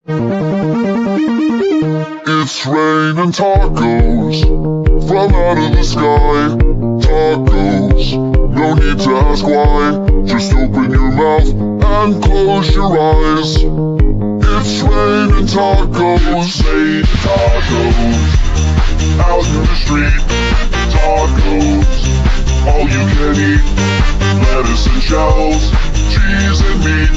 It's raining tacos from out of the sky. Tacos, no need to ask why. Just open your mouth and close your eyes. It's raining tacos, raining tacos. Out in the street, tacos, all you can eat. Lettuce and shells, cheese and meat.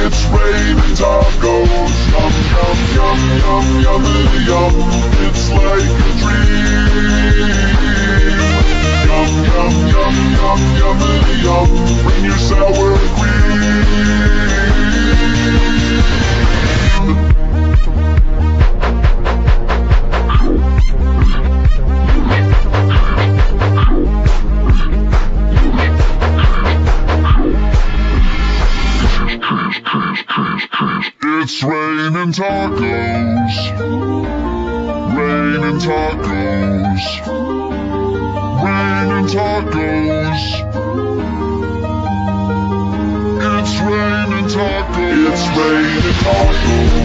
It's raining tacos, yum, yum, yum, yum, yummity yum. It's like a dream. Yum, yum, yum, yum, yummity yum. Bring your sour cream. It's raining tacos, raining tacos, raining tacos. It's raining tacos, it's raining tacos.